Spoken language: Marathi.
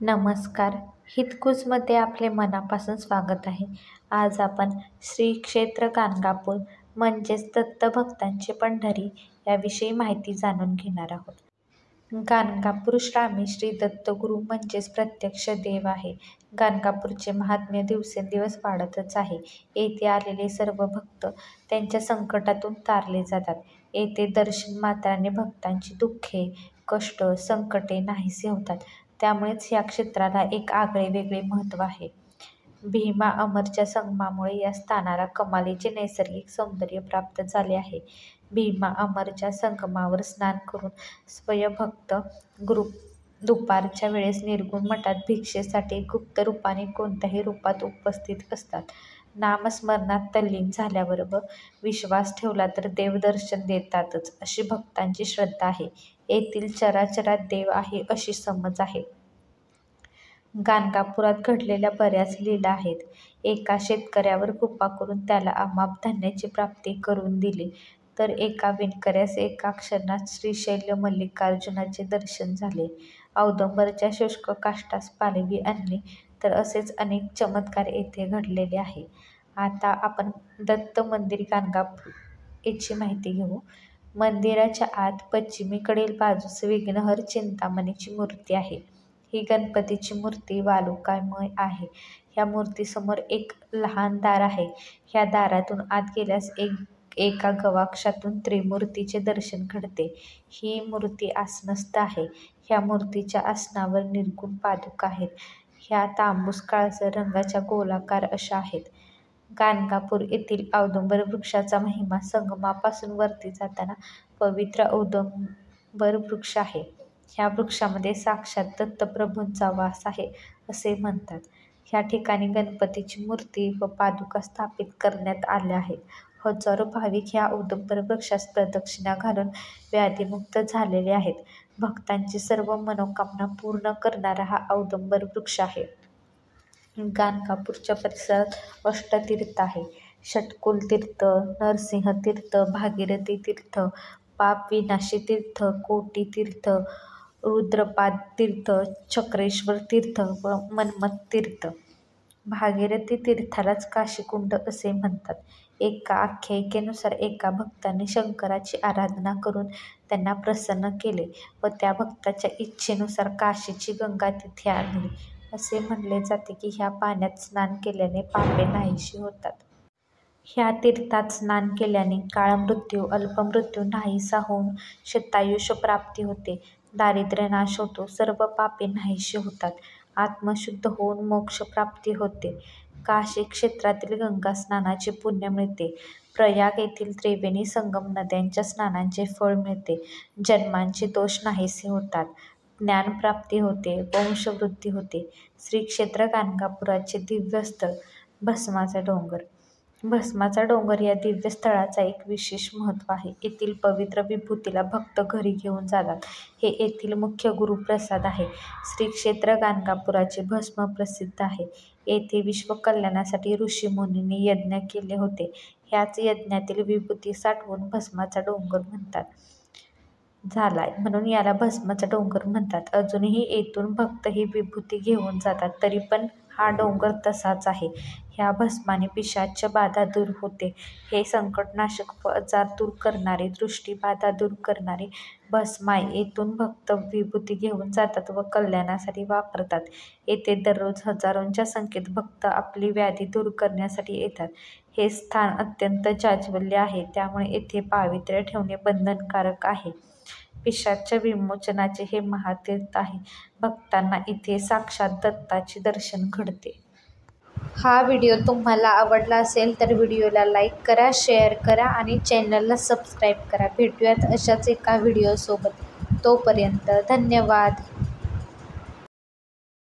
नमस्कार. हितगुजमध्ये आपले मनापासून स्वागत आहे. आज आपण श्री क्षेत्र गाणगापूर म्हणजेच दत्तभक्तांची पंढरी याविषयी माहिती जाणून घेणार आहोत. गाणगापूर श्रामी श्री दत्तगुरू म्हणजेच प्रत्यक्ष देव आहे. गाणगापूरचे महात्म्य दिवसेंदिवस वाढतच आहे. येथे आलेले सर्व भक्त त्यांच्या संकटातून तारले जातात. येथे दर्शन मात्राने भक्तांची दुःखे, कष्ट, संकटे नाहीसे होतात. त्यामुळेच या क्षेत्राला एक आगळेवेगळे महत्त्व आहे. भीमा अमरच्या संगमामुळे या स्थानाला कमालीचे नैसर्गिक सौंदर्य प्राप्त झाले आहे. भीमा अमरच्या संगमावर स्नान करून स्वयंभक्त दुपारच्या वेळेस निर्गुण मठात भिक्षेसाठी गुप्त रूपाने कोणत्याही रूपात उपस्थित असतात. नामस्मरणात तल्लीन झाल्यावर व विश्वास ठेवला तर देव दर्शन देतातच अशी भक्तांची श्रद्धा आहे. येथील चराचरात देव आहे अशी समज आहे. गाणगापुरात घडलेल्या बऱ्याच लीला आहेत. एका शेतकऱ्यावर कृपा करून त्याला अमाप धान्याची प्राप्ती करून दिली, तर एका विणकऱ्यास एका क्षणात श्रीशैल्य मल्लिकार्जुनाचे दर्शन झाले. औदुंबरच्या शुष्क काष्ठास पालवी आणली, तर असेच अनेक चमत्कार येथे घडलेले आहे. आता आपण दत्त मंदिर गाणगापूर याची माहिती घेऊ. मंदिराच्या आत पश्चिमेकडील बाजूस विघ्नहर चिंतामणीची मूर्ती आहे. ही गणपतीची मूर्ती वालुकामय आहे. ह्या मूर्तीसमोर एक लहान दार आहे. ह्या दारातून आत गेल्यास एका गवाक्षातून त्रिमूर्तीचे दर्शन घडते. ही मूर्ती आसनस्थ आहे. ह्या मूर्तीच्या आसनावर निर्गुण पादुका आहेत. ह्या तांबूस काळसर रंगाच्या गोलाकार अशा आहेत. गाणगापूर येथील औदुंबर वृक्षाचा महिमा संगमापासून वरती जाताना पवित्र औदुंबर वृक्ष आहे. ह्या वृक्षामध्ये साक्षात दत्तप्रभूंचा वास आहे असे म्हणतात. ह्या ठिकाणी गणपतीची मूर्ती व पादुका स्थापित करण्यात आल्या आहेत. हजारो भाविक ह्या औदुंबर वृक्षास प्रदक्षिणा घालून व्याधीमुक्त झालेले आहेत. भक्तांची सर्व मनोकामना पूर्ण करणारा हा औदुंबर वृक्ष आहे. गाणगापूरच्या परिसरात अष्टतीर्थ आहे. षटकुल तीर्थ, नरसिंह तीर्थ, भागीरथी तीर्थ, पाप विनाशी तीर्थ, कोटी तीर्थ, रुद्रपाद तीर्थ, चक्रेश्वर तीर्थ व मन्मथ तीर्थ. भागीरथी तीर्थालाच काशीकुंड असे म्हणतात. एका आख्यायिकेनुसार एका भक्ताने शंकराची आराधना करून त्यांना प्रसन्न केले व त्या भक्ताच्या इच्छेनुसार काशीची गंगा तिथे आणली. असे म्हणले जाते की ह्या पाण्यात स्नान केल्याने पापे नाहीशी होतात. ह्या तीर्थात स्नान केल्याने काळ मृत्यू, अल्पमृत्यू नाहीसा होऊन शतायुष्य प्राप्ती होते. दारिद्र्य नाश होतो. सर्व पापे नाहीशी होतात. आत्मशुद्ध होऊन मोक्ष प्राप्ती होते. काशी क्षेत्रातील गंगा स्नानाचे पुण्य मिळते. प्रयाग येथील त्रिवेणी संगम नद्यांच्या स्नानांचे फळ मिळते. जन्मांचे दोष नाहीसे होतात. ज्ञानप्राप्ती होते. वंशवृद्धी होते. श्री क्षेत्र गाणगापुराचे दिव्य स्थळ भस्माचा डोंगर. भस्माचा डोंगर या दिव्य स्थळाचा एक विशेष महत्त्व आहे. येथील पवित्र विभूतीला भक्त घरी घेऊन जातात. हे येथील मुख्य गुरुप्रसाद आहे. श्री क्षेत्र गाणगापुराचे भस्म प्रसिद्ध आहे. येथे विश्वकल्याणासाठी ऋषीमुनींनी यज्ञ केले होते. ह्याच यज्ञातील विभूती साठवून भस्माचा डोंगर म्हणतात झालाय, म्हणून याला भस्माचा डोंगर म्हणतात. अजूनही येथून भक्त ही विभूती घेऊन जातात. तरी पण हा डोंगर तसाच आहे. ह्या भस्माने पिशाच्य बाधा दूर होते. हे संकटनाशक व आजार दूर करणारे, दृष्टीबाधा दूर करणारे भस्म आहे. येथून भक्त विभूती घेऊन जातात व कल्याणासाठी वापरतात. येथे दररोज हजारोंच्या संख्येत भक्त आपली व्याधी दूर करण्यासाठी येतात. हे स्थान अत्यंत जाज्वल्य आहे. त्यामुळे येथे पावित्र्य ठेवणे बंधनकारक आहे. पिशाच्य विमोचनाचे हे महातीर्थ आहे. भक्तांना इथे साक्षात दत्ताचे दर्शन घडते. हा व्हिडिओ तुम्हाला आवडला असेल तर व्हिडिओला लाईक करा, शेअर करा आणि चॅनलला सबस्क्राईब करा. भेटूयात अशाच एका व्हिडिओसोबत. तोपर्यंत धन्यवाद.